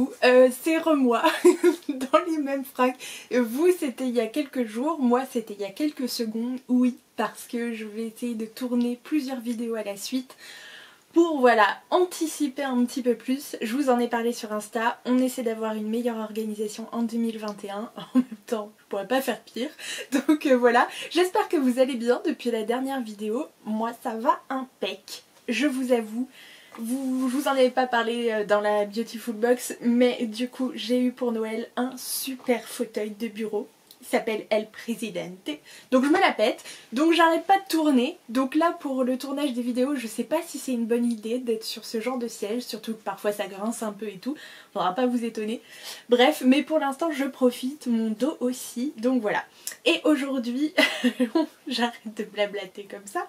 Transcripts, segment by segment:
coucou, c'est moi dans les mêmes fracs. Vous c'était il y a quelques jours, moi c'était il y a quelques secondes, oui, parce que je vais essayer de tourner plusieurs vidéos à la suite pour voilà, anticiper un petit peu plus. Je vous en ai parlé sur Insta, on essaie d'avoir une meilleure organisation en 2021, en même temps je pourrais pas faire pire, donc voilà. J'espère que vous allez bien depuis la dernière vidéo, moi ça va impec, je vous avoue. Je vous en avais pas parlé dans la Beautiful Box, mais du coup j'ai eu pour Noël un super fauteuil de bureau. Il s'appelle El Presidente. Donc je me la pète, donc j'arrête pas de tourner. Donc là pour le tournage des vidéos, je sais pas si c'est une bonne idée d'être sur ce genre de siège, surtout que parfois ça grince un peu et tout. Faudra pas vous étonner. Bref, mais pour l'instant je profite, mon dos aussi, donc voilà. Et aujourd'hui, j'arrête de blablater comme ça,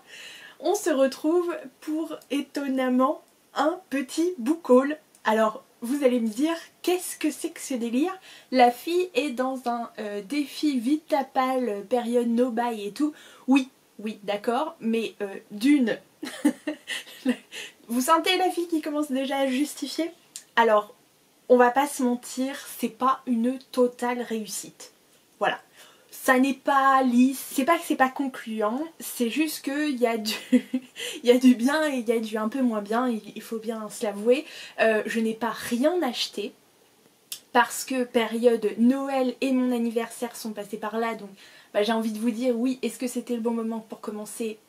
on se retrouve pour étonnamment un petit book haul. Alors vous allez me dire qu'est-ce que c'est que ce délire? La fille est dans un défi Vitapal période no buy et tout. Oui, d'accord, mais d'une, vous sentez la fille qui commence déjà à justifier? Alors on va pas se mentir, c'est pas une totale réussite. Voilà. Ça n'est pas lisse, c'est pas que c'est pas concluant, c'est juste qu'il y a du il y a du bien et il y a du un peu moins bien, il faut bien se l'avouer. Je n'ai pas rien acheté parce que période Noël et mon anniversaire sont passés par là, donc bah, j'ai envie de vous dire oui, est-ce que c'était le bon moment pour commencer?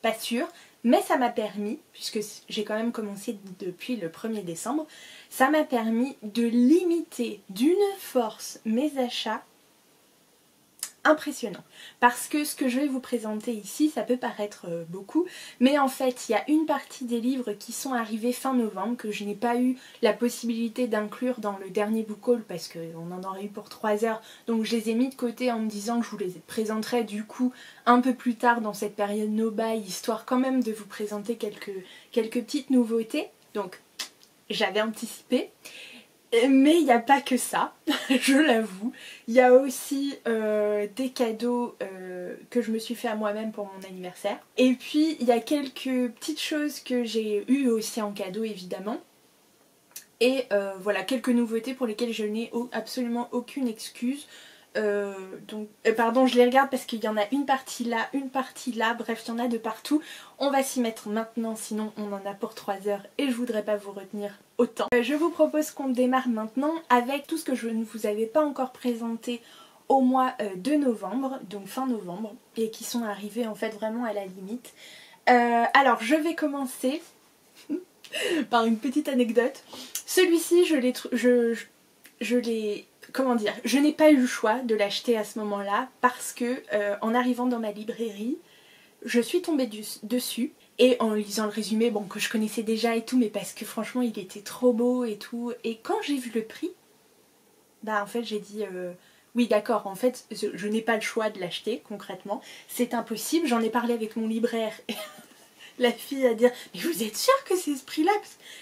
Pas sûr, mais ça m'a permis, puisque j'ai quand même commencé depuis le 1er décembre, ça m'a permis de limiter d'une force mes achats impressionnant, parce que ce que je vais vous présenter ici ça peut paraître beaucoup, mais en fait il y a une partie des livres qui sont arrivés fin novembre que je n'ai pas eu la possibilité d'inclure dans le dernier book haul parce qu'on en aurait eu pour 3 heures, donc je les ai mis de côté en me disant que je vous les présenterai du coup un peu plus tard dans cette période no buy, histoire quand même de vous présenter quelques petites nouveautés, donc j'avais anticipé. Mais il n'y a pas que ça, je l'avoue. Il y a aussi des cadeaux que je me suis fait à moi-même pour mon anniversaire. Et puis il y a quelques petites choses que j'ai eues aussi en cadeau évidemment. Et voilà, quelques nouveautés pour lesquelles je n'ai absolument aucune excuse. Pardon, je les regarde parce qu'il y en a une partie là, bref il y en a de partout. On va s'y mettre maintenant, sinon on en a pour 3 heures et je voudrais pas vous retenir autant. Je vous propose qu'on démarre maintenant avec tout ce que je ne vous avais pas encore présenté au mois de novembre, donc fin novembre, et qui sont arrivés en fait vraiment à la limite. Alors je vais commencer par une petite anecdote. Celui-ci je l'ai comment dire, je n'ai pas eu le choix de l'acheter à ce moment-là parce que en arrivant dans ma librairie, je suis tombée dessus et en lisant le résumé, bon que je connaissais déjà et tout, mais parce que franchement il était trop beau et tout, et quand j'ai vu le prix, bah en fait j'ai dit oui d'accord, en fait je n'ai pas le choix de l'acheter concrètement, c'est impossible, j'en ai parlé avec mon libraire. La fille à dire mais vous êtes sûr que c'est ce prix là?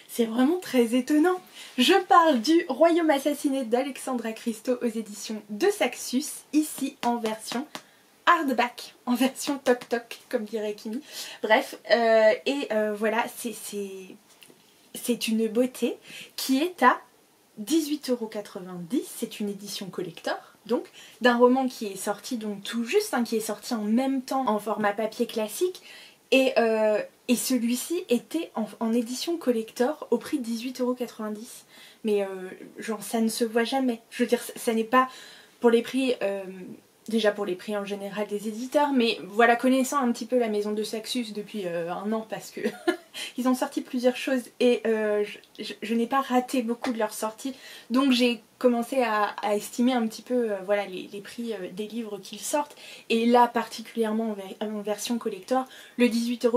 C'est vraiment très étonnant. Je parle du Royaume assassiné d'Alexandra Christo aux éditions de Saxus, ici en version hardback, en version toc toc comme dirait Kimi. Bref, voilà, c'est une beauté qui est à 18,90 €, c'est une édition collector. Donc d'un roman qui est sorti donc tout juste, hein, qui est sorti en même temps en format papier classique. Et celui-ci était en édition collector au prix de 18,90 €. Mais genre ça ne se voit jamais. Je veux dire, ça n'est pas pour les prix, déjà pour les prix en général des éditeurs, mais voilà, connaissant un petit peu la maison de Saxus depuis un an, parce que ils ont sorti plusieurs choses et je n'ai pas raté beaucoup de leurs sorties, donc j'ai commencé à estimer un petit peu voilà, les prix des livres qu'ils sortent, et là particulièrement en version collector, le 18,90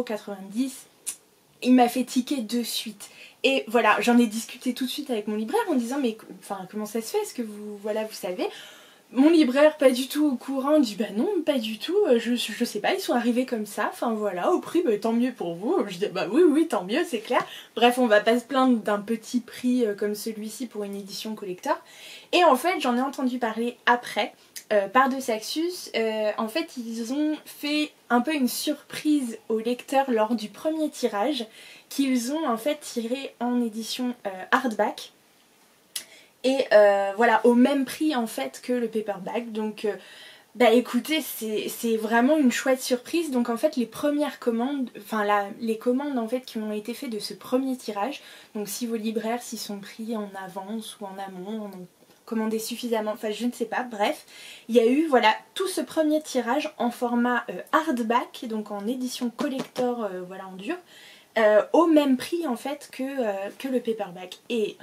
€, il m'a fait tiquer de suite. Et voilà, j'en ai discuté tout de suite avec mon libraire en disant mais enfin, comment ça se fait, est-ce que vous savez? Mon libraire pas du tout au courant, dit bah non pas du tout, je sais pas, ils sont arrivés comme ça, enfin voilà, au prix bah tant mieux pour vous. Je dis bah oui tant mieux, c'est clair. Bref, on va pas se plaindre d'un petit prix comme celui-ci pour une édition collector. Et en fait j'en ai entendu parler après par de Saxus. En fait ils ont fait un peu une surprise aux lecteurs lors du premier tirage qu'ils ont en fait tiré en édition hardback. et voilà, au même prix en fait que le paperback. Donc bah écoutez, c'est vraiment une chouette surprise. Donc en fait les premières commandes, enfin les commandes en fait qui ont été faites de ce premier tirage, donc si vos libraires s'y sont pris en avance ou en amont, en ont commandé suffisamment, enfin je ne sais pas, bref, il y a eu voilà tout ce premier tirage en format hardback, donc en édition collector, voilà en dur, au même prix en fait que le paperback. Et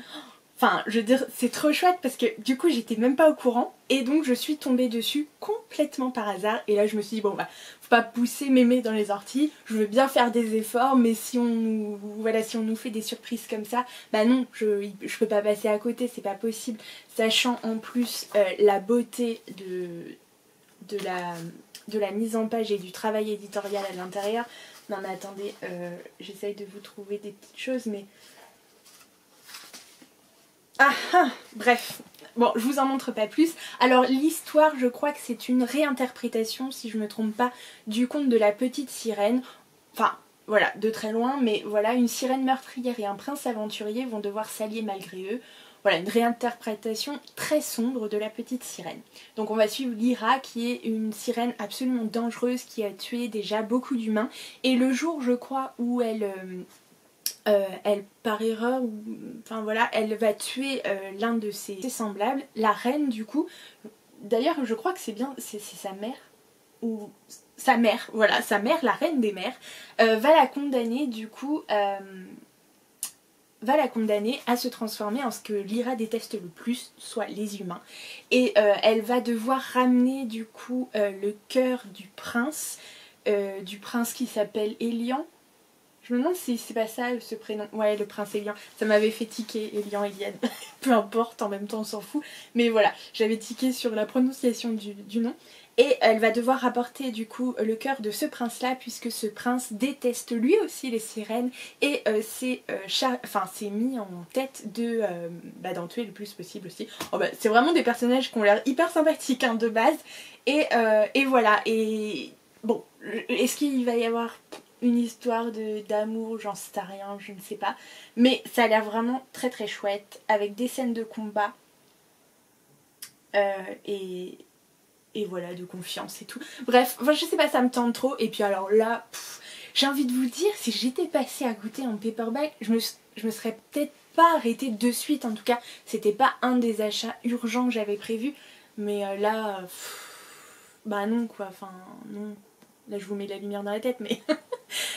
enfin, je veux dire, c'est trop chouette parce que du coup j'étais même pas au courant et donc je suis tombée dessus complètement par hasard et là je me suis dit bon bah faut pas pousser mémé dans les orties, je veux bien faire des efforts mais si on nous, voilà, si on nous fait des surprises comme ça, bah non, je peux pas passer à côté, c'est pas possible, sachant en plus la beauté de la mise en page et du travail éditorial à l'intérieur. Non mais attendez, j'essaye de vous trouver des petites choses mais... Ah ah, bref, bon je vous en montre pas plus. Alors l'histoire, je crois que c'est une réinterprétation, si je me trompe pas, du conte de la petite sirène. Enfin voilà, de très loin, mais voilà, une sirène meurtrière et un prince aventurier vont devoir s'allier malgré eux. Voilà, une réinterprétation très sombre de la petite sirène. Donc on va suivre Lyra qui est une sirène absolument dangereuse qui a tué déjà beaucoup d'humains. Et le jour, je crois, où elle par erreur, enfin voilà, elle va tuer l'un de ses semblables, la reine du coup. D'ailleurs je crois que c'est bien, c'est sa mère, ou sa mère, voilà, sa mère, la reine des mers, va la condamner du coup, va la condamner à se transformer en ce que Lyra déteste le plus, soit les humains. Et elle va devoir ramener du coup le cœur du prince qui s'appelle Elian. Je me demande si c'est pas ça ce prénom. Ouais, le prince Elian. Ça m'avait fait tiquer, Elian, Eliane. Peu importe, en même temps on s'en fout. Mais voilà, j'avais tiqué sur la prononciation du nom. Et elle va devoir rapporter du coup le cœur de ce prince-là, puisque ce prince déteste lui aussi les sirènes et s'est mis en tête d'en tuer le plus possible aussi. Oh, bah, c'est vraiment des personnages qui ont l'air hyper sympathiques hein, de base. Et voilà. Et bon, est-ce qu'il va y avoir une histoire d'amour, j'en sais rien, je ne sais pas. Mais ça a l'air vraiment très très chouette, avec des scènes de combat et voilà, de confiance et tout. Bref, enfin, je sais pas, ça me tente trop. Et puis alors là, j'ai envie de vous dire, si j'étais passée à goûter en paperback, je me serais peut-être pas arrêtée de suite. En tout cas, c'était pas un des achats urgents que j'avais prévu. Mais là, bah non quoi, enfin non. Là je vous mets la lumière dans la tête mais...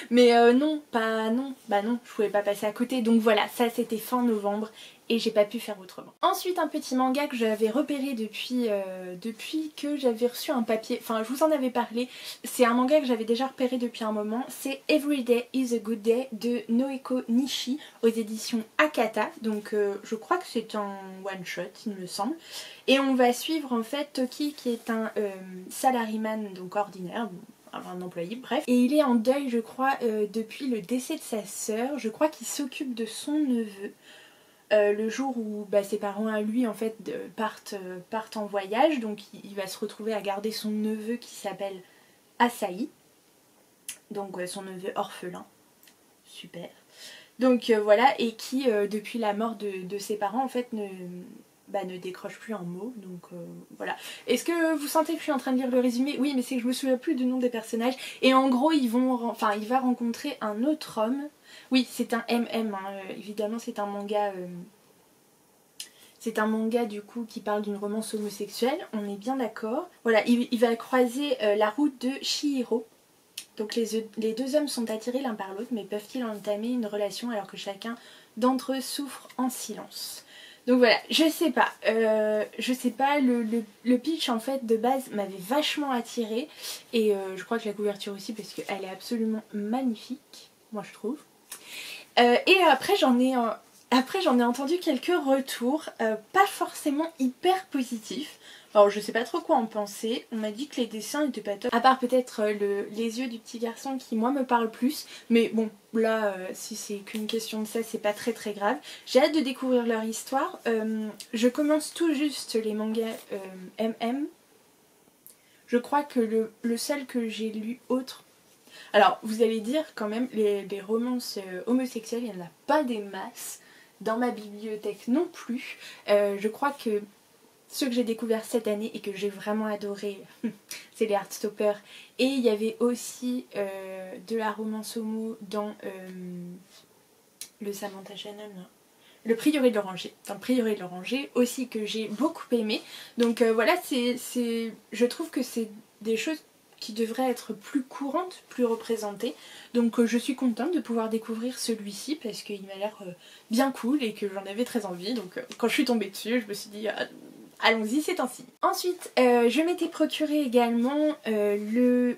mais non, bah non, je pouvais pas passer à côté. Donc voilà, ça c'était fin novembre et j'ai pas pu faire autrement. Ensuite un petit manga que j'avais repéré depuis que j'avais reçu un papier, enfin je vous en avais parlé, c'est un manga que j'avais déjà repéré depuis un moment, c'est Every Day is a Good Day de Noeko Nishi aux éditions Akata, donc je crois que c'est un one shot il me semble, et on va suivre en fait Toki qui est un salaryman donc ordinaire, un employé, bref. Et il est en deuil, je crois, depuis le décès de sa sœur. Je crois qu'il s'occupe de son neveu. Le jour où bah, ses parents à lui en fait partent en voyage, donc il va se retrouver à garder son neveu qui s'appelle Asahi. Donc son neveu orphelin. Super. Donc voilà, et qui depuis la mort de ses parents en fait ne décroche plus un mot, donc voilà. Est-ce que vous sentez que je suis en train de lire le résumé? Oui, mais c'est que je me souviens plus du nom des personnages. Et en gros, il va rencontrer un autre homme. Oui, c'est un MM, hein. Évidemment, c'est un manga... c'est un manga du coup qui parle d'une romance homosexuelle, on est bien d'accord. Voilà, il va croiser la route de Chihiro. Donc les deux hommes sont attirés l'un par l'autre, mais peuvent-ils entamer une relation alors que chacun d'entre eux souffre en silence? Donc voilà, je sais pas, le pitch en fait de base m'avait vachement attirée et je crois que la couverture aussi parce qu'elle est absolument magnifique, moi je trouve. Et après j'en ai entendu quelques retours, pas forcément hyper positifs. Alors je sais pas trop quoi en penser, on m'a dit que les dessins étaient pas top, à part peut-être les yeux du petit garçon qui moi me parle plus, mais bon là si c'est qu'une question de ça c'est pas très très grave. J'ai hâte de découvrir leur histoire, je commence tout juste les mangas MM, je crois que le seul que j'ai lu autre... Alors vous allez dire quand même les romances homosexuelles il n'y en a pas des masses. dans ma bibliothèque non plus. Je crois que ceux que j'ai découverts cette année et que j'ai vraiment adoré, c'est les Heartstopper. Et il y avait aussi de la romance homo dans le Samantha Shannon, là. Le Prieuré de l'Oranger, dans le Prieuré de l'Oranger aussi, que j'ai beaucoup aimé. Donc voilà, je trouve que c'est des choses qui devraient être plus courantes, plus représentées. Donc je suis contente de pouvoir découvrir celui-ci parce qu'il m'a l'air bien cool et que j'en avais très envie. Donc quand je suis tombée dessus, je me suis dit allons-y, c'est ainsi. Ensuite, je m'étais procuré également le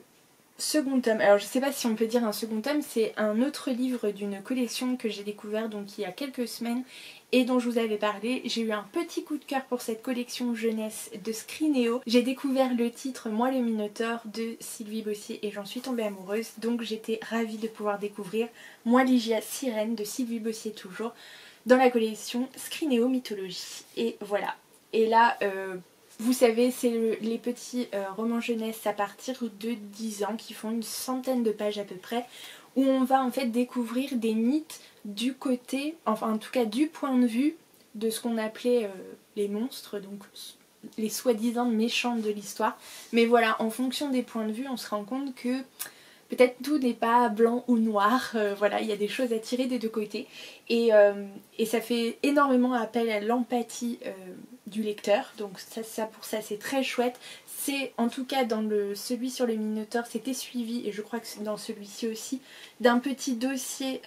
second tome. Alors je sais pas si on peut dire un second tome, c'est un autre livre d'une collection que j'ai découvert donc il y a quelques semaines et dont je vous avais parlé. J'ai eu un petit coup de cœur pour cette collection jeunesse de Scrinéo. J'ai découvert le titre Moi le Minotaure de Sylvie Bossier et j'en suis tombée amoureuse, donc j'étais ravie de pouvoir découvrir Moi Ligia Sirène de Sylvie Bossier toujours dans la collection Scrinéo Mythologie. Et voilà. Et là, vous savez, c'est les petits romans jeunesse à partir de 10 ans qui font une centaine de pages à peu près, où on va en fait découvrir des mythes du côté, enfin en tout cas du point de vue de ce qu'on appelait les monstres, donc les soi-disant méchants de l'histoire. Mais voilà, en fonction des points de vue, on se rend compte que peut-être tout n'est pas blanc ou noir, voilà, il y a des choses à tirer des deux côtés. Et ça fait énormément appel à l'empathie du lecteur, donc pour ça c'est très chouette. C'est en tout cas dans celui sur le Minotaure, c'était suivi, et je crois que dans celui-ci aussi, d'un petit dossier...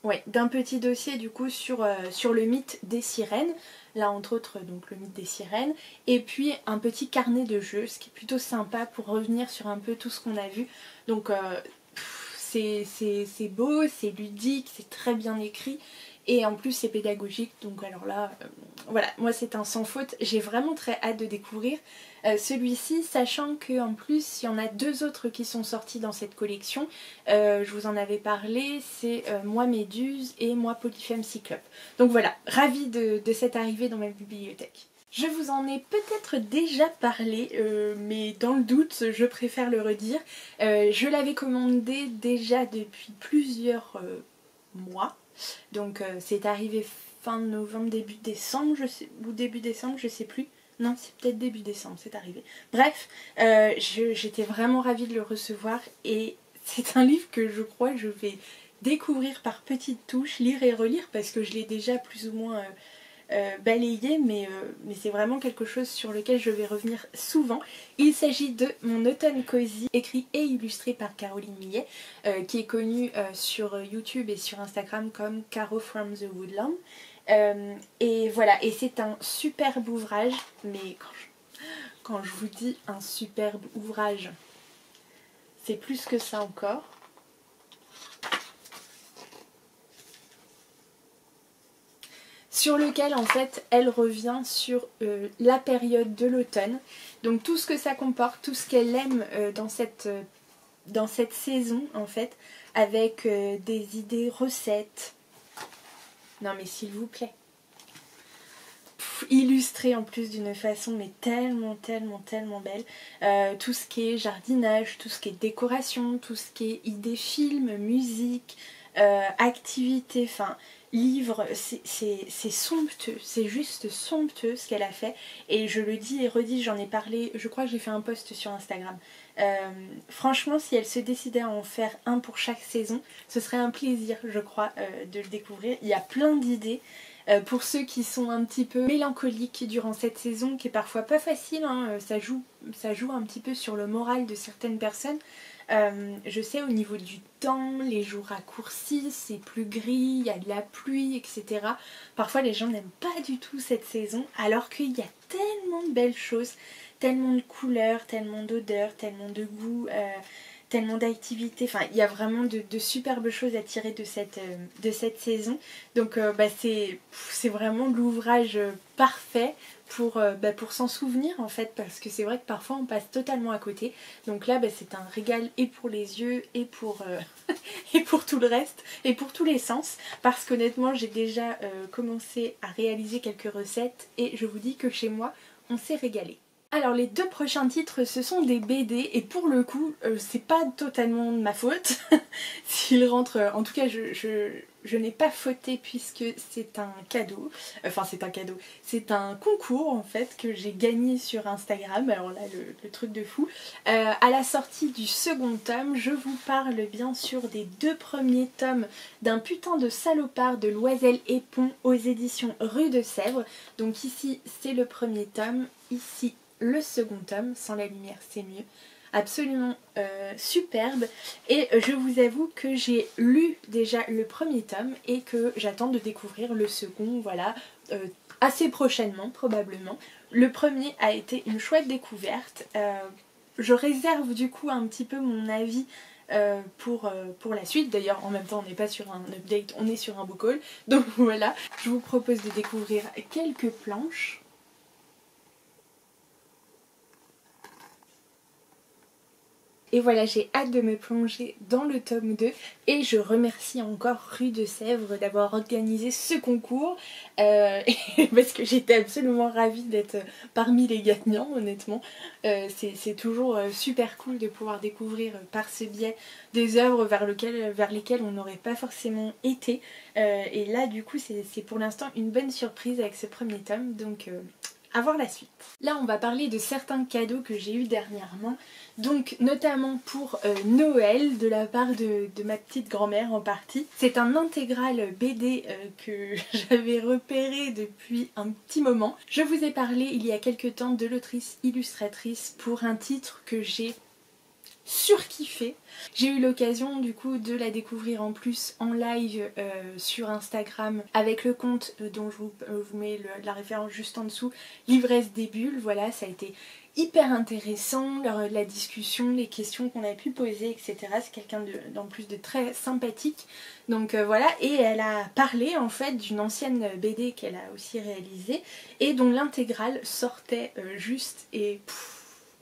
Ouais, d'un petit dossier du coup sur le mythe des sirènes, là entre autres donc le mythe des sirènes, et puis un petit carnet de jeux, ce qui est plutôt sympa pour revenir sur un peu tout ce qu'on a vu. Donc c'est beau, c'est ludique, c'est très bien écrit, et en plus c'est pédagogique, donc alors là, voilà, moi c'est un sans faute, j'ai vraiment très hâte de découvrir celui-ci, sachant qu'en plus il y en a deux autres qui sont sortis dans cette collection, je vous en avais parlé, c'est Moi Méduse et Moi Polyphème Cyclope. Donc voilà, ravie de cette arrivée dans ma bibliothèque. Je vous en ai peut-être déjà parlé, mais dans le doute, je préfère le redire. Je l'avais commandé déjà depuis plusieurs mois, donc c'est arrivé fin novembre, début décembre, ou début décembre, je sais plus. Non, c'est peut-être début décembre, c'est arrivé. Bref, j'étais vraiment ravie de le recevoir et c'est un livre que je crois que je vais découvrir par petites touches, lire et relire parce que je l'ai déjà plus ou moins balayé, mais c'est vraiment quelque chose sur lequel je vais revenir souvent. Il s'agit de Mon automne cosy, écrit et illustré par Caroline Millet, qui est connue sur YouTube et sur Instagram comme Caro from the Woodland. Et voilà, et c'est un superbe ouvrage, mais quand je vous dis un superbe ouvrage, c'est plus que ça encore. Sur lequel en fait elle revient sur la période de l'automne, donc tout ce que ça comporte, tout ce qu'elle aime dans cette saison en fait, avec des idées recettes. Non mais s'il vous plaît. Illustré en plus d'une façon mais tellement belle, tout ce qui est jardinage, tout ce qui est décoration, tout ce qui est idées films, musique, activités, enfin livres, c'est somptueux, c'est juste somptueux ce qu'elle a fait, et je le dis et redis, j'en ai parlé, je crois que j'ai fait un post sur Instagram. Franchement, si elle se décidait à en faire un pour chaque saison, ce serait un plaisir, je crois, de le découvrir. Il y a plein d'idées. Pour ceux qui sont un petit peu mélancoliques durant cette saison, qui est parfois pas facile, hein, ça joue un petit peu sur le moral de certaines personnes. Je sais au niveau du temps, les jours raccourcissent, c'est plus gris, il y a de la pluie, etc. Parfois les gens n'aiment pas du tout cette saison, alors qu'il y a tellement de belles choses, tellement de couleurs, tellement d'odeurs, tellement de goûts, tellement d'activités, enfin il y a vraiment de superbes choses à tirer de cette saison. Donc c'est vraiment l'ouvrage parfait pour s'en souvenir en fait, parce que c'est vrai que parfois on passe totalement à côté. Donc là c'est un régal et pour les yeux et pour, et pour tout le reste et pour tous les sens, parce qu'honnêtement j'ai déjà commencé à réaliser quelques recettes et je vous dis que chez moi on s'est régalé. Alors les deux prochains titres ce sont des BD et pour le coup c'est pas totalement de ma faute s'ils rentrent, en tout cas je n'ai pas fauté puisque c'est un cadeau, enfin c'est un cadeau, c'est un concours en fait que j'ai gagné sur Instagram, alors là le truc de fou. À la sortie du second tome, je vous parle bien sûr des deux premiers tomes d'un putain de salopard de Loisel et Pont aux éditions Rue de Sèvres. Donc ici c'est le premier tome, ici le second tome, sans la lumière c'est mieux, absolument superbe, et je vous avoue que j'ai lu déjà le premier tome et que j'attends de découvrir le second, voilà, assez prochainement probablement. Le premier a été une chouette découverte, je réserve du coup un petit peu mon avis pour la suite. D'ailleurs en même temps on n'est pas sur un update, on est sur un book haul, donc voilà, je vous propose de découvrir quelques planches. Et voilà, j'ai hâte de me plonger dans le tome 2 et je remercie encore Rue de Sèvres d'avoir organisé ce concours parce que j'étais absolument ravie d'être parmi les gagnants, honnêtement. C'est toujours super cool de pouvoir découvrir par ce biais des œuvres vers lesquelles on n'aurait pas forcément été. Et là du coup c'est pour l'instant une bonne surprise avec ce premier tome, donc à voir la suite. Là on va parler de certains cadeaux que j'ai eu dernièrement, donc notamment pour Noël de la part de ma petite grand-mère en partie. C'est un intégral BD que j'avais repéré depuis un petit moment. Je vous ai parlé il y a quelques temps de l'autrice illustratrice pour un titre que j'ai surkiffé. J'ai eu l'occasion du coup de la découvrir en plus en live sur Instagram avec le compte dont je vous mets la référence juste en dessous, L'ivresse des bulles. Voilà, ça a été hyper intéressant, la discussion, les questions qu'on a pu poser, etc. C'est quelqu'un en plus de très sympathique. Donc voilà, et elle a parlé en fait d'une ancienne BD qu'elle a aussi réalisée et dont l'intégrale sortait juste et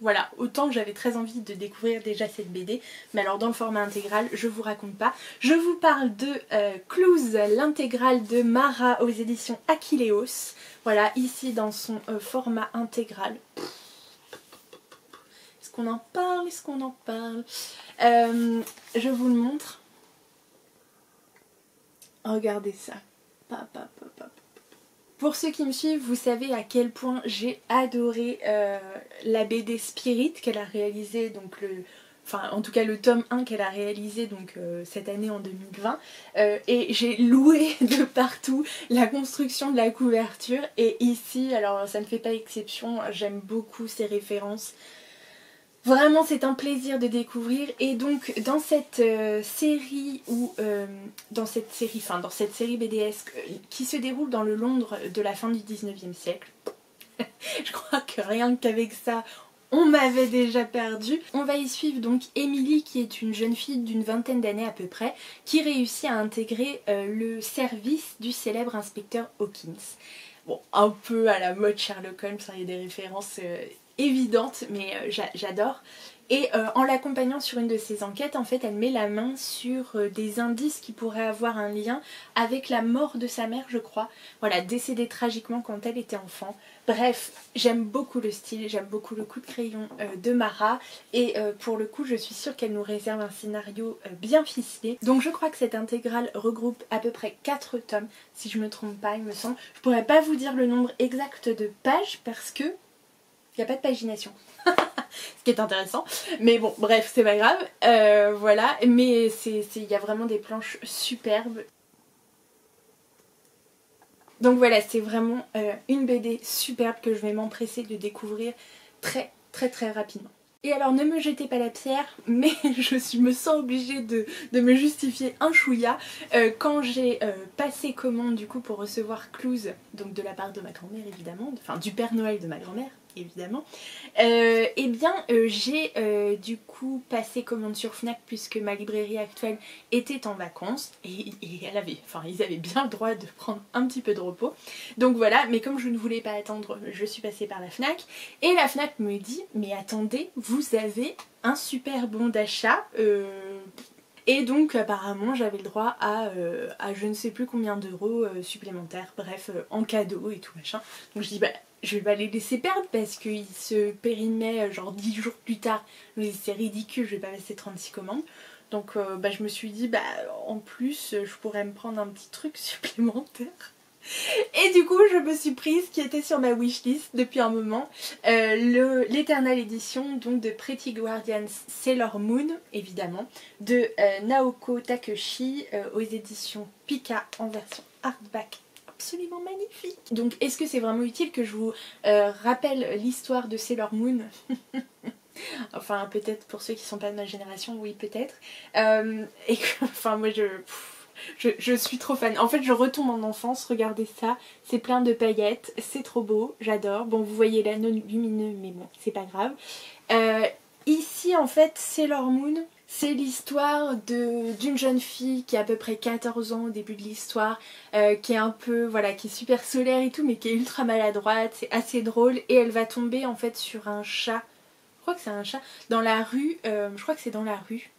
voilà, autant que j'avais très envie de découvrir déjà cette BD, mais alors dans le format intégral, je vous raconte pas. Je vous parle de Clues, l'intégrale de Mara aux éditions Achilleos. Voilà, ici dans son format intégral. Est-ce qu'on en parle? Est-ce qu'on en parle? Je vous le montre. Regardez ça. Pour ceux qui me suivent, vous savez à quel point j'ai adoré la BD Spirit qu'elle a réalisée, donc enfin en tout cas le tome 1 qu'elle a réalisé donc cette année en 2020, et j'ai loué de partout la construction de la couverture, et ici, alors ça ne fait pas exception, j'aime beaucoup ces références. Vraiment c'est un plaisir de découvrir, et donc dans cette série dans cette série BDesque qui se déroule dans le Londres de la fin du 19e siècle, je crois que rien qu'avec ça on m'avait déjà perdu. On va y suivre donc Emily, qui est une jeune fille d'une vingtaine d'années à peu près, qui réussit à intégrer le service du célèbre inspecteur Hawkins. Bon, un peu à la mode Sherlock Holmes, il y a des références évidente, mais j'adore. Et en l'accompagnant sur une de ses enquêtes, en fait elle met la main sur des indices qui pourraient avoir un lien avec la mort de sa mère, je crois. Voilà, décédée tragiquement quand elle était enfant. Bref, j'aime beaucoup le style, j'aime beaucoup le coup de crayon de Mara, et pour le coup je suis sûre qu'elle nous réserve un scénario bien ficelé. Donc je crois que cette intégrale regroupe à peu près 4 tomes, si je me trompe pas il me semble. Je pourrais pas vous dire le nombre exact de pages parce que il n'y a pas de pagination. Ce qui est intéressant. Mais bon, bref, c'est pas grave. Voilà. Mais il y a vraiment des planches superbes. Donc voilà, c'est vraiment une BD superbe que je vais m'empresser de découvrir très rapidement. Et alors ne me jetez pas la pierre, mais je me sens obligée de me justifier un chouïa. Quand j'ai passé commande du coup pour recevoir Clues, donc de la part de ma grand-mère évidemment, enfin du Père Noël de ma grand-mère évidemment, et bien j'ai du coup passé commande sur Fnac puisque ma librairie actuelle était en vacances et ils avaient bien le droit de prendre un petit peu de repos. Donc voilà, mais comme je ne voulais pas attendre, je suis passée par la Fnac et la Fnac me dit mais attendez, vous avez un super bon d'achat Et donc apparemment j'avais le droit à je ne sais plus combien d'euros supplémentaires, bref, en cadeau et tout machin. Donc je dis bah je vais pas les laisser perdre parce qu'ils se périmaient genre 10 jours plus tard. Mais c'est ridicule, je vais pas passer 36 commandes. Donc bah, je me suis dit bah en plus je pourrais me prendre un petit truc supplémentaire. Et du coup je me suis prise, qui était sur ma wishlist depuis un moment, l'éternelle édition donc de Pretty Guardians Sailor Moon, évidemment, de Naoko Takeuchi aux éditions Pika en version hardback. Absolument magnifique. Donc est-ce que c'est vraiment utile que je vous rappelle l'histoire de Sailor Moon? Enfin peut-être pour ceux qui sont pas de ma génération, oui peut-être. Et que, enfin moi je suis trop fan. En fait je retombe en enfance, regardez ça, c'est plein de paillettes, c'est trop beau, j'adore. Bon vous voyez l'anneau lumineux mais bon c'est pas grave. Ici en fait Sailor Moon, c'est l'histoire d'une jeune fille qui a à peu près 14 ans au début de l'histoire, qui est un peu, voilà, qui est super solaire et tout mais qui est ultra maladroite, c'est assez drôle et elle va tomber en fait sur un chat, je crois que c'est un chat, dans la rue, je crois que c'est dans la rue.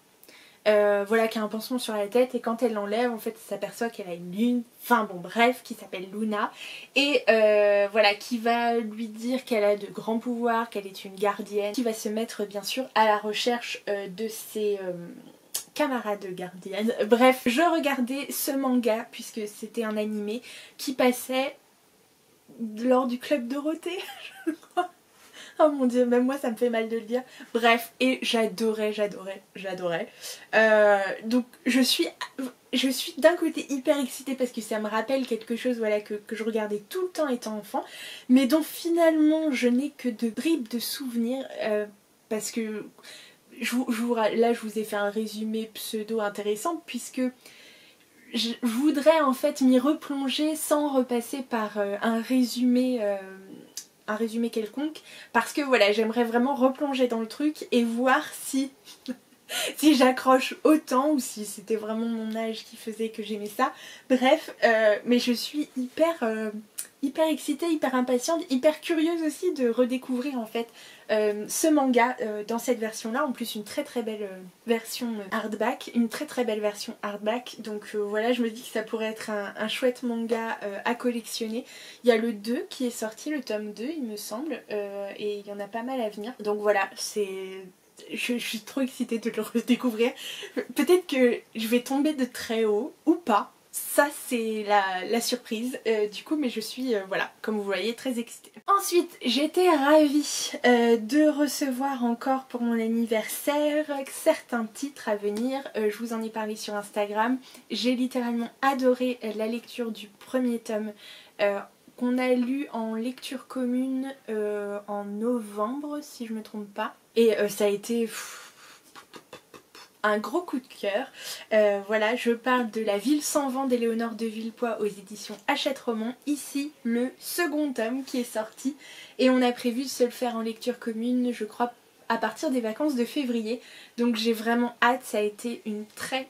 Voilà, qui a un pansement sur la tête et quand elle l'enlève en fait elle s'aperçoit qu'elle a une lune, enfin bon bref, qui s'appelle Luna et voilà, qui va lui dire qu'elle a de grands pouvoirs, qu'elle est une gardienne, qui va se mettre bien sûr à la recherche de ses camarades gardiennes. Bref, je regardais ce manga puisque c'était un animé qui passait lors du Club Dorothée je crois. Oh mon dieu, même moi ça me fait mal de le dire. Bref, et j'adorais. Donc je suis d'un côté hyper excitée parce que ça me rappelle quelque chose, voilà, que je regardais tout le temps étant enfant, mais dont finalement je n'ai que de bribes de souvenirs parce que là je vous ai fait un résumé pseudo intéressant puisque je voudrais en fait m'y replonger sans repasser par un résumé quelconque, parce que voilà, j'aimerais vraiment replonger dans le truc et voir si si j'accroche autant ou si c'était vraiment mon âge qui faisait que j'aimais ça. Bref, mais je suis hyper excitée, hyper impatiente, hyper curieuse aussi de redécouvrir en fait ce manga dans cette version là. En plus une très belle version hardback, donc voilà, je me dis que ça pourrait être un chouette manga à collectionner. Il y a le 2 qui est sorti, le tome 2 il me semble, et il y en a pas mal à venir, donc voilà, je suis trop excitée de le redécouvrir. Peut-être que je vais tomber de très haut ou pas. Ça c'est la surprise du coup, mais je suis voilà, comme vous voyez, très excitée. Ensuite j'étais ravie de recevoir encore pour mon anniversaire certains titres à venir. Je vous en ai parlé sur Instagram. J'ai littéralement adoré la lecture du premier tome qu'on a lu en lecture commune en novembre si je me trompe pas. Et ça a été un gros coup de cœur. Voilà, je parle de La Ville sans vent d'Éléonore de Villepoix aux éditions Hachette Roman. Ici, le second tome qui est sorti. Et on a prévu de se le faire en lecture commune, je crois, à partir des vacances de février. Donc j'ai vraiment hâte, ça a été une très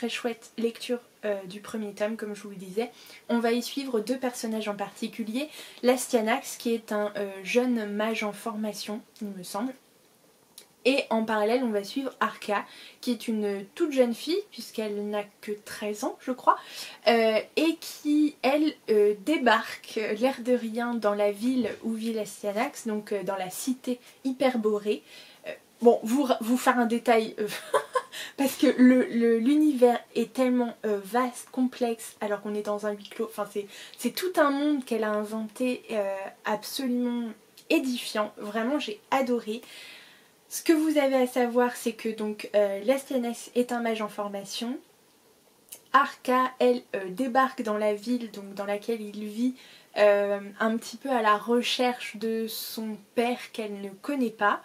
chouette lecture du premier tome, comme je vous le disais. On va y suivre deux personnages en particulier. L'Astyanax, qui est un jeune mage en formation, il me semble. Et en parallèle on va suivre Arca, qui est une toute jeune fille puisqu'elle n'a que 13 ans je crois, et qui elle débarque l'air de rien dans la ville où vit l'Astyanax, donc dans la cité Hyperborée. Bon, vous faire un détail parce que l'univers est tellement vaste, complexe, alors qu'on est dans un huis clos, enfin c'est tout un monde qu'elle a inventé, absolument édifiant, vraiment j'ai adoré. Ce que vous avez à savoir, c'est que donc l'Astyanax est un mage en formation. Arca, elle, débarque dans la ville donc, dans laquelle il vit, un petit peu à la recherche de son père qu'elle ne connaît pas.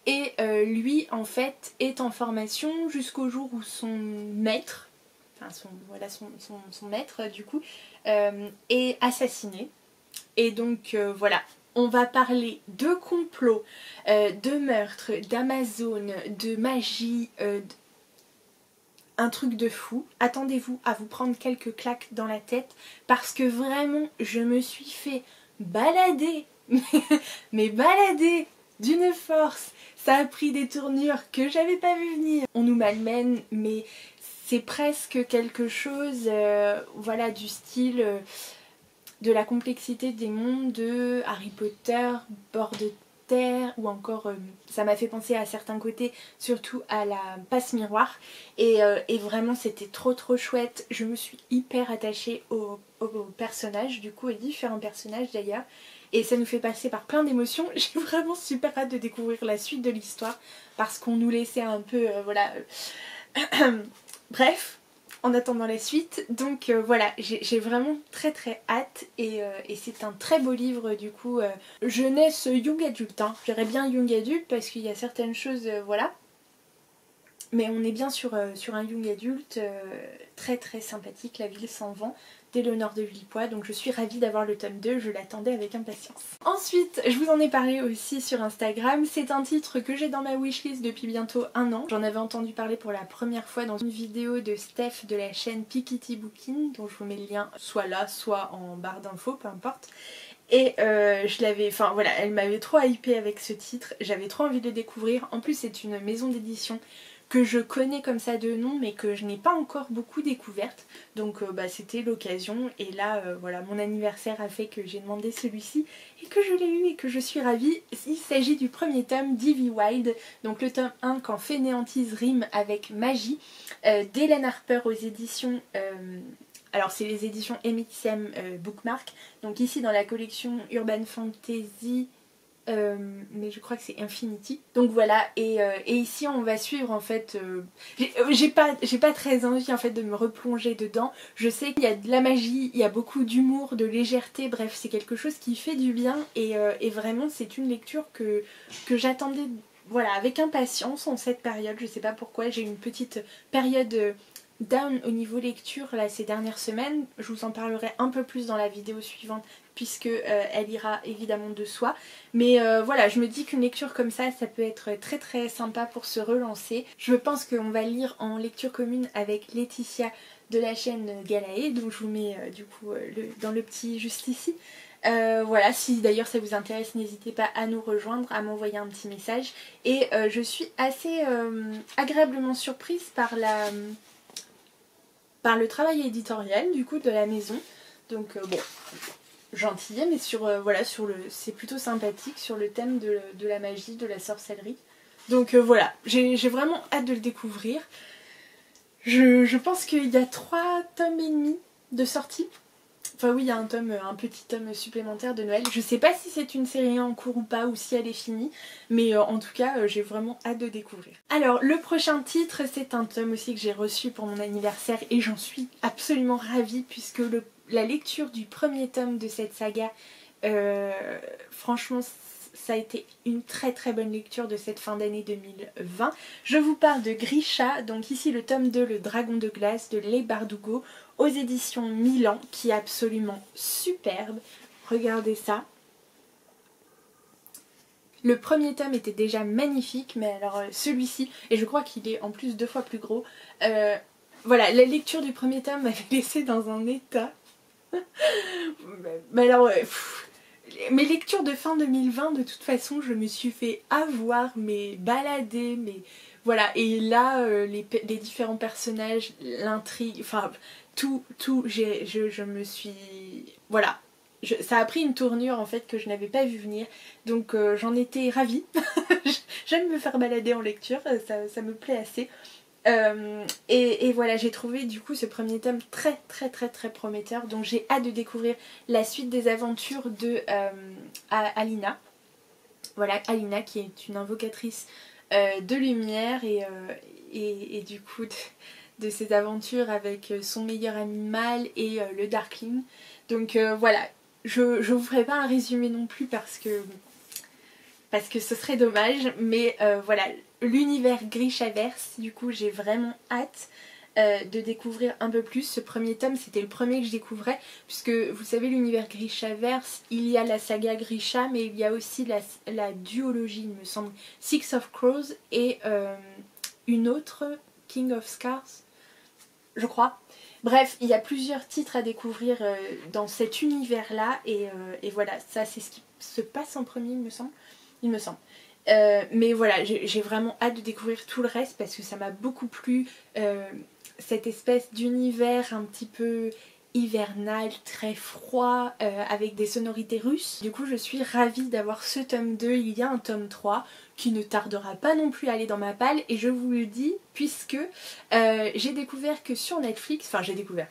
Et lui, en fait, est en formation jusqu'au jour où son maître, enfin son maître du coup, est assassiné. Et donc voilà. On va parler de complot, de meurtre, d'Amazon, de magie, un truc de fou. Attendez-vous à vous prendre quelques claques dans la tête parce que vraiment je me suis fait balader, mais balader d'une force. ça a pris des tournures que j'avais pas vu venir. On nous malmène, mais c'est presque quelque chose voilà, du style de la complexité des mondes de Harry Potter, Bord de Terre, ou encore ça m'a fait penser à certains côtés, surtout à la passe miroir, et vraiment c'était trop chouette. Je me suis hyper attachée au personnage, du coup, aux différents personnages d'ailleurs, et ça nous fait passer par plein d'émotions. J'ai vraiment super hâte de découvrir la suite de l'histoire, parce qu'on nous laissait un peu, voilà... Bref, en attendant la suite, donc voilà, j'ai vraiment très hâte, et c'est un très beau livre du coup, jeunesse young adulte, hein. Je dirais bien young adulte parce qu'il y a certaines choses, voilà, mais on est bien sur un young adulte très sympathique. La ville sans vent d'Éléonore de Villepoix, donc je suis ravie d'avoir le tome 2, je l'attendais avec impatience. Ensuite, je vous en ai parlé aussi sur Instagram, c'est un titre que j'ai dans ma wishlist depuis bientôt 1 an. J'en avais entendu parler pour la première fois dans une vidéo de Steph de la chaîne Pikitty Bookin, dont je vous mets le lien soit là, soit en barre d'infos, peu importe. Et je l'avais, enfin voilà, elle m'avait trop hypée avec ce titre, j'avais trop envie de le découvrir. En plus c'est une maison d'édition que je connais comme ça de nom, mais que je n'ai pas encore beaucoup découverte, donc c'était l'occasion. Et là voilà, mon anniversaire a fait que j'ai demandé celui-ci et que je l'ai eu et que je suis ravie. Il s'agit du premier tome d'Ivy Wilde, donc le tome 1, Quand fainéantise rime avec magie, d'Hélène Harper aux éditions alors c'est les éditions MXM Bookmark, donc ici dans la collection Urban Fantasy, mais je crois que c'est Infinity. Donc voilà, et ici on va suivre en fait, j'ai pas très envie en fait de me replonger dedans. Je sais qu'il y a de la magie, il y a beaucoup d'humour, de légèreté, bref c'est quelque chose qui fait du bien, et vraiment c'est une lecture que j'attendais, voilà, avec impatience en cette période. Je sais pas pourquoi, j'ai une petite période down au niveau lecture là ces dernières semaines. Je vous en parlerai un peu plus dans la vidéo suivante, puisque elle ira évidemment de soi. Mais voilà, je me dis qu'une lecture comme ça peut être très sympa pour se relancer. Je pense qu'on va lire en lecture commune avec Laetitia de la chaîne Galae, donc je vous mets du coup dans le petit juste ici. Voilà, si d'ailleurs ça vous intéresse, n'hésitez pas à nous rejoindre, à m'envoyer un petit message. Et je suis assez agréablement surprise par le travail éditorial du coup de la maison. Donc bon, gentil, mais voilà, c'est plutôt sympathique sur le thème de la magie, de la sorcellerie. Donc voilà, j'ai vraiment hâte de le découvrir. Je pense qu'il y a 3 tomes et demi de sortie. Enfin oui, il y a un petit tome supplémentaire de Noël. Je sais pas si c'est une série en cours ou pas, ou si elle est finie, mais en tout cas j'ai vraiment hâte de découvrir. Alors le prochain titre, c'est un tome aussi que j'ai reçu pour mon anniversaire et j'en suis absolument ravie, puisque la lecture du premier tome de cette saga, franchement ça a été une très bonne lecture de cette fin d'année 2020. Je vous parle de Grisha, donc ici le tome 2, Le Dragon de Glace de Leigh Bardugo aux éditions Milan, qui est absolument superbe. Regardez ça. Le premier tome était déjà magnifique, mais alors celui-ci, et je crois qu'il est en plus 2 fois plus gros, voilà, la lecture du premier tome m'avait laissé dans un état. Mais alors, mes lectures de fin 2020, de toute façon, je me suis fait avoir, mais balader, mais voilà. Et là, les différents personnages, l'intrigue, enfin, tout, je me suis... Voilà. Ça a pris une tournure en fait que je n'avais pas vu venir, donc j'en étais ravie. J'aime me faire balader en lecture, ça me plaît assez. Et voilà, j'ai trouvé du coup ce premier tome très prometteur, donc j'ai hâte de découvrir la suite des aventures de Alina. Voilà, Alina qui est une invocatrice de lumière, et du coup de ses aventures avec son meilleur ami Mal et le Darkling. Donc voilà, je vous ferai pas un résumé non plus parce que ce serait dommage, mais voilà, l'univers Grishaverse, du coup j'ai vraiment hâte de découvrir un peu plus. Ce premier tome, c'était le premier que je découvrais, puisque vous savez, l'univers Grishaverse, il y a la saga Grisha, mais il y a aussi la duologie, il me semble, Six of Crows et une autre, King of Scars, je crois. Bref, il y a plusieurs titres à découvrir dans cet univers là, et voilà, ça c'est ce qui se passe en premier, il me semble. Mais voilà, j'ai vraiment hâte de découvrir tout le reste parce que ça m'a beaucoup plu, cette espèce d'univers un petit peu hivernal, très froid, avec des sonorités russes. Du coup je suis ravie d'avoir ce tome 2, il y a un tome 3 qui ne tardera pas non plus à aller dans ma palle et je vous le dis puisque j'ai découvert que sur Netflix, enfin j'ai découvert,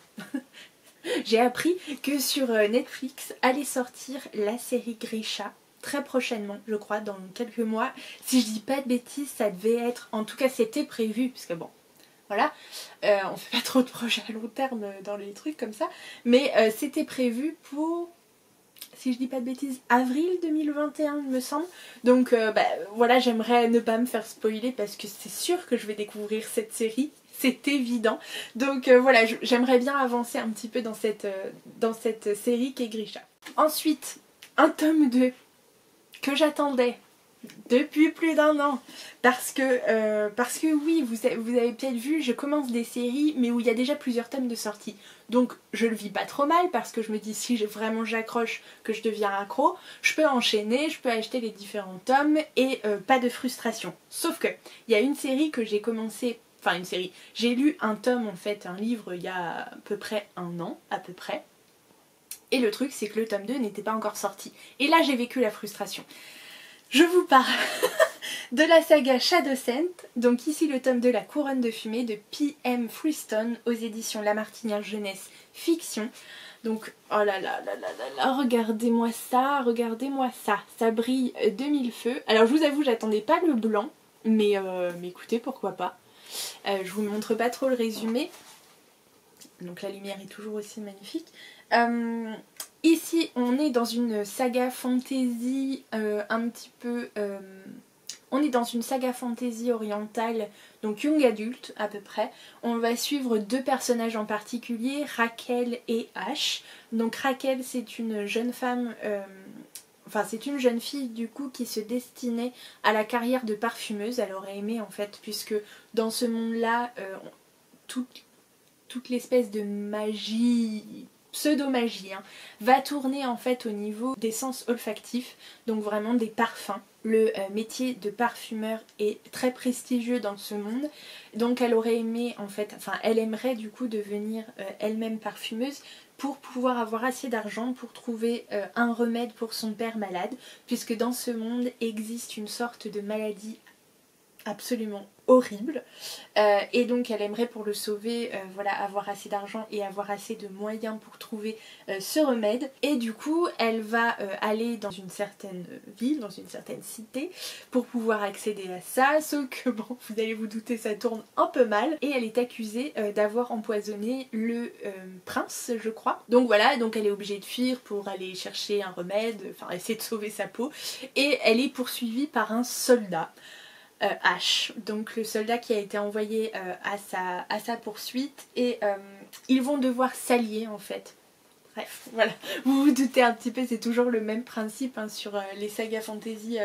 j'ai appris que sur Netflix allait sortir la série Grisha très prochainement, je crois, dans quelques mois. Si je dis pas de bêtises, ça devait être, en tout cas c'était prévu, puisque bon, voilà, on fait pas trop de projets à long terme dans les trucs comme ça, mais c'était prévu pour, si je dis pas de bêtises, avril 2021 il me semble. Donc voilà, j'aimerais ne pas me faire spoiler parce que c'est sûr que je vais découvrir cette série, c'est évident. Donc voilà, j'aimerais bien avancer un petit peu dans cette série qu'est Grisha. Ensuite, un tome 2 que j'attendais depuis plus d'un an parce que oui, vous avez peut-être vu, je commence des séries mais où il y a déjà plusieurs tomes de sortie, donc je le vis pas trop mal parce que je me dis si vraiment j'accroche, que je deviens accro, je peux enchaîner, je peux acheter les différents tomes et pas de frustration. Sauf que il y a une série que j'ai commencé, enfin une série, j'ai lu un tome en fait, un livre il y a à peu près un an à peu près, et le truc c'est que le tome 2 n'était pas encore sorti et là j'ai vécu la frustration. Je vous parle de la saga Shadowsent, donc ici le tome 2, La Couronne de Fumée de P.M. Freestone aux éditions La Martinière Jeunesse Fiction. Donc oh là là là là là là, regardez-moi ça, ça brille de mille feux. Alors je vous avoue, j'attendais pas le blanc, mais écoutez, pourquoi pas. Je vous montre pas trop le résumé, donc la lumière est toujours aussi magnifique. Ici on est dans une saga fantasy un petit peu... on est dans une saga fantasy orientale, donc young adulte à peu près. On va suivre deux personnages en particulier, Raquel et Ash. Donc Raquel c'est une jeune femme... Enfin c'est une jeune fille du coup qui se destinait à la carrière de parfumeuse. Elle aurait aimé en fait, puisque dans ce monde-là, toute l'espèce de magie, pseudo-magie, hein, va tourner en fait au niveau des sens olfactifs, donc vraiment des parfums. Le métier de parfumeur est très prestigieux dans ce monde, donc elle aurait aimé en fait, enfin elle aimerait du coup devenir elle-même parfumeuse pour pouvoir avoir assez d'argent pour trouver un remède pour son père malade, puisque dans ce monde existe une sorte de maladie absolument horrible, et donc elle aimerait pour le sauver voilà, avoir assez d'argent et avoir assez de moyens pour trouver ce remède, et du coup elle va aller dans une certaine ville, dans une certaine cité pour pouvoir accéder à ça, sauf que bon, vous allez vous douter, ça tourne un peu mal et elle est accusée d'avoir empoisonné le prince, je crois. Donc voilà, donc elle est obligée de fuir pour aller chercher un remède, enfin essayer de sauver sa peau, et elle est poursuivie par un soldat, Ash, donc le soldat qui a été envoyé à sa poursuite, et ils vont devoir s'allier en fait. Bref, voilà, vous vous doutez un petit peu, c'est toujours le même principe hein, sur les sagas fantasy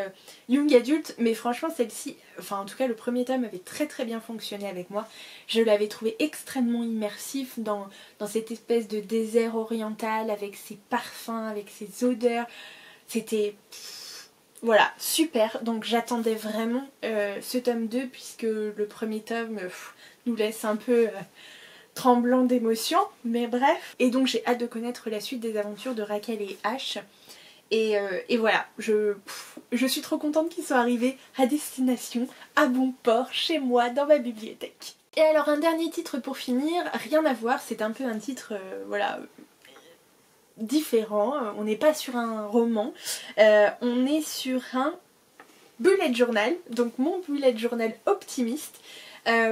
young adulte, mais franchement celle-ci, enfin en tout cas le premier tome avait très très bien fonctionné avec moi. Je l'avais trouvé extrêmement immersif dans cette espèce de désert oriental, avec ses parfums, avec ses odeurs, c'était... Voilà, super, donc j'attendais vraiment ce tome 2 puisque le premier tome nous laisse un peu tremblant d'émotion, mais bref. Et donc j'ai hâte de connaître la suite des aventures de Raquel et Ash. Et voilà, je suis trop contente qu'ils soient arrivés à destination, à bon port, chez moi, dans ma bibliothèque. Et alors un dernier titre pour finir, rien à voir, c'est un peu un titre, voilà... différent, on n'est pas sur un roman, on est sur un bullet journal, donc mon bullet journal optimiste,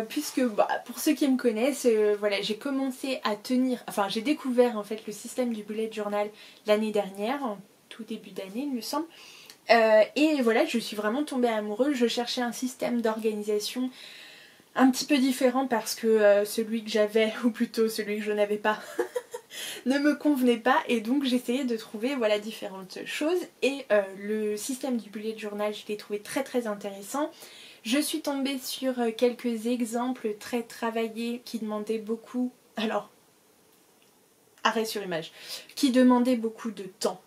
puisque bah, pour ceux qui me connaissent, voilà, j'ai commencé à tenir, enfin j'ai découvert en fait le système du bullet journal l'année dernière, en tout début d'année il me semble, et voilà, je suis vraiment tombée amoureuse. Je cherchais un système d'organisation un petit peu différent parce que celui que j'avais, ou plutôt celui que je n'avais pas, ne me convenait pas, et donc j'essayais de trouver voilà, différentes choses, et le système du bullet journal je l'ai trouvé très très intéressant. Je suis tombée sur quelques exemples très travaillés qui demandaient beaucoup, alors arrêt sur image, qui demandaient beaucoup de temps.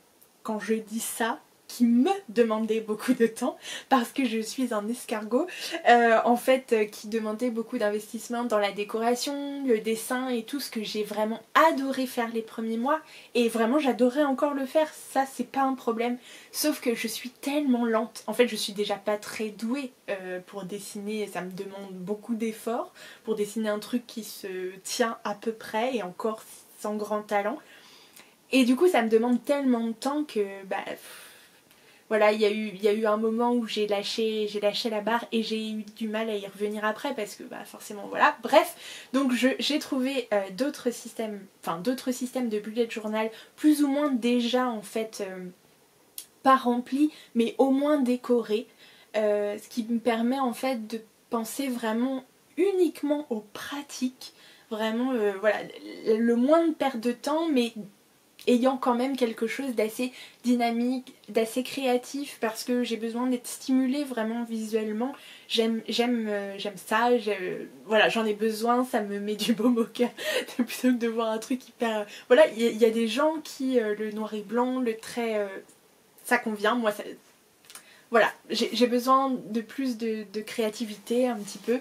Quand je dis ça, qui me demandait beaucoup de temps parce que je suis un escargot en fait qui demandait beaucoup d'investissement dans la décoration, le dessin et tout, ce que j'ai vraiment adoré faire les premiers mois et vraiment j'adorais encore le faire, ça c'est pas un problème, sauf que je suis tellement lente, en fait je suis déjà pas très douée pour dessiner, ça me demande beaucoup d'efforts pour dessiner un truc qui se tient à peu près et encore sans grand talent. Et du coup ça me demande tellement de temps que voilà, il y a eu un moment où j'ai lâché la barre et j'ai eu du mal à y revenir après parce que forcément voilà. Bref, donc j'ai trouvé d'autres systèmes de bullet journal plus ou moins déjà en fait pas remplis mais au moins décorés. Ce qui me permet en fait de penser vraiment uniquement aux pratiques. Vraiment, voilà, le moins de perte de temps mais ayant quand même quelque chose d'assez dynamique, d'assez créatif parce que j'ai besoin d'être stimulée vraiment visuellement. J'aime ça, voilà, j'en ai besoin, ça me met du baume au cœur plutôt que de voir un truc hyper... Voilà, il y a des gens qui, le noir et blanc, le trait, ça convient, moi ça... Voilà, j'ai besoin de plus de créativité un petit peu.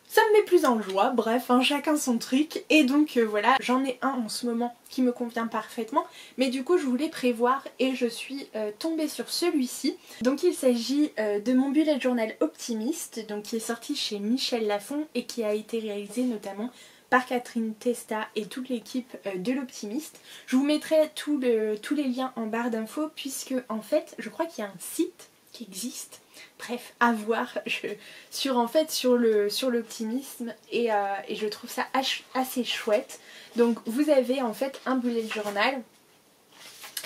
Ça me met plus en joie, bref, hein, chacun son truc. Et donc voilà, j'en ai un en ce moment qui me convient parfaitement. Mais du coup je voulais prévoir et je suis tombée sur celui-ci. Donc il s'agit de mon bullet journal optimiste, donc qui est sorti chez Michel Lafon et qui a été réalisé notamment par Catherine Testa et toute l'équipe de l'Optimiste. Je vous mettrai tous les liens en barre d'infos puisque en fait je crois qu'il y a un site qui existe. Bref, à voir sur l'optimisme et je trouve ça assez chouette. Donc vous avez en fait un bullet journal.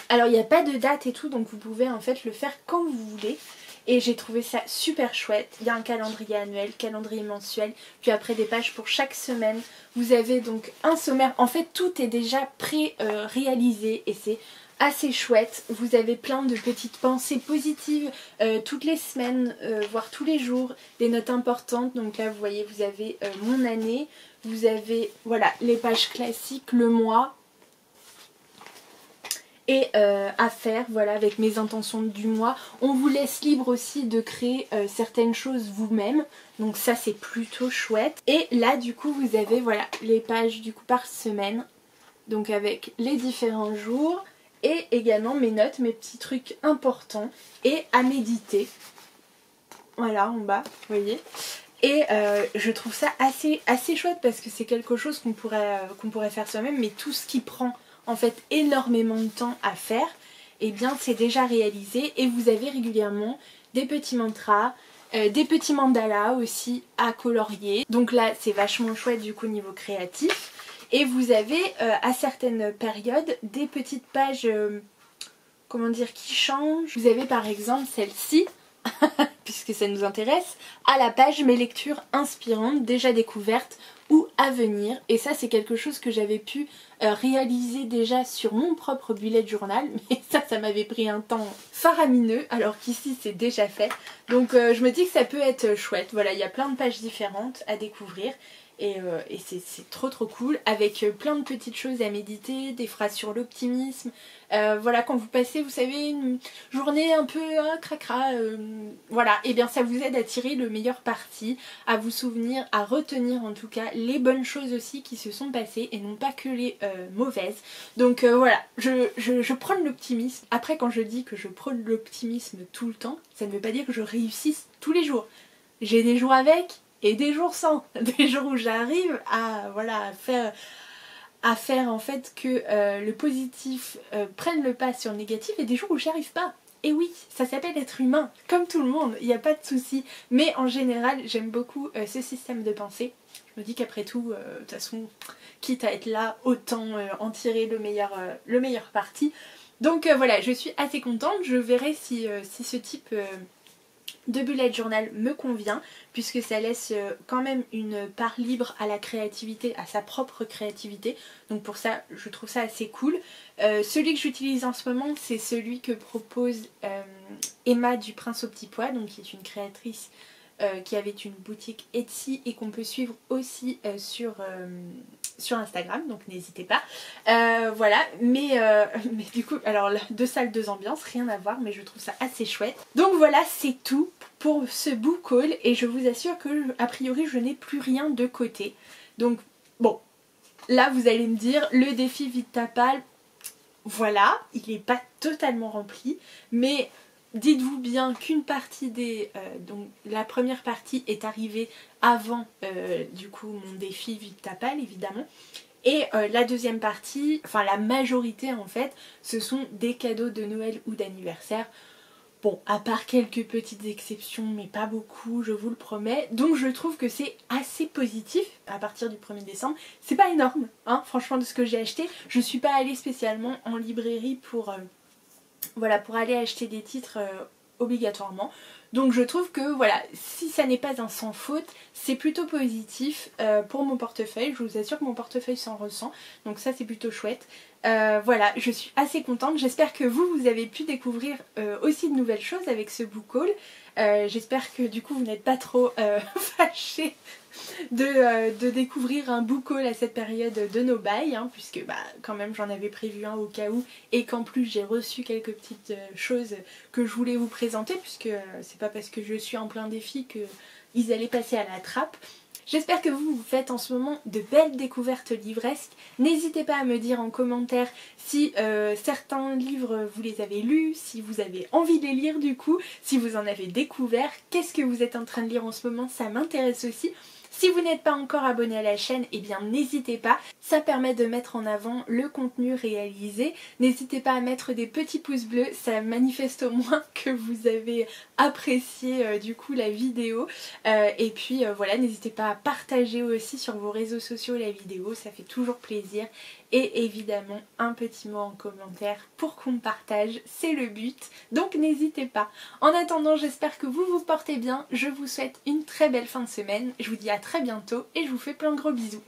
Alors il n'y a pas de date et tout, donc vous pouvez en fait le faire quand vous voulez. Et j'ai trouvé ça super chouette. Il y a un calendrier annuel, calendrier mensuel, puis après des pages pour chaque semaine. Vous avez donc un sommaire. En fait tout est déjà pré-réalisé et c'est assez chouette. Vous avez plein de petites pensées positives toutes les semaines, voire tous les jours, des notes importantes. Donc là vous voyez, vous avez mon année, vous avez voilà les pages classiques, le mois et à faire, voilà, avec mes intentions du mois. On vous laisse libre aussi de créer certaines choses vous-même, donc ça c'est plutôt chouette. Et là du coup vous avez voilà les pages du coup par semaine, donc avec les différents jours et également mes notes, mes petits trucs importants et à méditer. Voilà en bas, vous voyez. Et je trouve ça assez chouette parce que c'est quelque chose qu'on pourrait faire soi-même, mais tout ce qui prend en fait énormément de temps à faire, et bien c'est déjà réalisé et vous avez régulièrement des petits mantras, des petits mandalas aussi à colorier. Donc là c'est vachement chouette du coup niveau créatif. Et vous avez à certaines périodes des petites pages comment dire, qui changent. Vous avez par exemple celle-ci puisque ça nous intéresse, à la page mes lectures inspirantes déjà découvertes ou à venir. Et ça c'est quelque chose que j'avais pu réaliser déjà sur mon propre bullet journal, mais ça m'avait pris un temps faramineux alors qu'ici c'est déjà fait. Donc je me dis que ça peut être chouette. Voilà, il y a plein de pages différentes à découvrir. Et c'est trop cool, avec plein de petites choses à méditer, des phrases sur l'optimisme. Voilà, quand vous passez, vous savez, une journée un peu cracra, voilà, et bien ça vous aide à tirer le meilleur parti, à vous souvenir, à retenir en tout cas les bonnes choses aussi qui se sont passées et non pas que les mauvaises. Donc voilà, je prône l'optimisme. Après, quand je dis que je prône l'optimisme tout le temps, ça ne veut pas dire que je réussisse tous les jours. J'ai des jours avec et des jours sans, des jours où j'arrive à voilà à faire en fait que le positif prenne le pas sur le négatif, et des jours où j'y arrive pas. Et oui, ça s'appelle être humain, comme tout le monde, il n'y a pas de souci. Mais en général, j'aime beaucoup ce système de pensée. Je me dis qu'après tout, de toute façon, quitte à être là, autant en tirer le meilleur parti. Donc voilà, je suis assez contente. Je verrai si ce type de bullet journal me convient, puisque ça laisse quand même une part libre à la créativité, à sa propre créativité. Donc pour ça, je trouve ça assez cool. Celui que j'utilise en ce moment, c'est celui que propose Emma du Prince au Petit Pois, donc qui est une créatrice qui avait une boutique Etsy et qu'on peut suivre aussi sur Instagram, donc n'hésitez pas. Voilà, mais du coup, alors là, 2 salles, 2 ambiances, rien à voir, mais je trouve ça assez chouette. Donc voilà, c'est tout pour ce book haul et je vous assure que a priori je n'ai plus rien de côté. Donc bon, là vous allez me dire, le défi Vite ta palle, voilà, il n'est pas totalement rempli, mais dites-vous bien qu'une partie des... donc la première partie est arrivée avant du coup mon défi Vite ta palle évidemment. Et la deuxième partie, enfin la majorité en fait, ce sont des cadeaux de Noël ou d'anniversaire. Bon, à part quelques petites exceptions, mais pas beaucoup, je vous le promets. Donc je trouve que c'est assez positif à partir du 1er décembre. C'est pas énorme, hein, franchement, de ce que j'ai acheté. Je suis pas allée spécialement en librairie pour, voilà, pour aller acheter des titres obligatoirement. Donc je trouve que voilà, si ça n'est pas un sans faute, c'est plutôt positif pour mon portefeuille. Je vous assure que mon portefeuille s'en ressent, donc ça c'est plutôt chouette. Voilà, je suis assez contente. J'espère que vous avez pu découvrir aussi de nouvelles choses avec ce book haul. J'espère que du coup vous n'êtes pas trop fâchés de découvrir un book haul à cette période de nos bails, hein, puisque bah, quand même j'en avais prévu un au cas où, et qu'en plus j'ai reçu quelques petites choses que je voulais vous présenter, puisque c'est pas parce que je suis en plein défi qu'ils allaient passer à la trappe. J'espère que vous faites en ce moment de belles découvertes livresques. N'hésitez pas à me dire en commentaire si certains livres vous les avez lus, si vous avez envie de les lire du coup, si vous en avez découvert, qu'est-ce que vous êtes en train de lire en ce moment, ça m'intéresse aussi. Si vous n'êtes pas encore abonné à la chaîne, eh bien n'hésitez pas, ça permet de mettre en avant le contenu réalisé. N'hésitez pas à mettre des petits pouces bleus, ça manifeste au moins que vous avez apprécié du coup la vidéo. Et puis voilà, n'hésitez pas à partager aussi sur vos réseaux sociaux la vidéo, ça fait toujours plaisir. Et évidemment un petit mot en commentaire pour qu'on partage, c'est le but, donc n'hésitez pas. En attendant, j'espère que vous vous portez bien, je vous souhaite une très belle fin de semaine, je vous dis à très bientôt et je vous fais plein de gros bisous.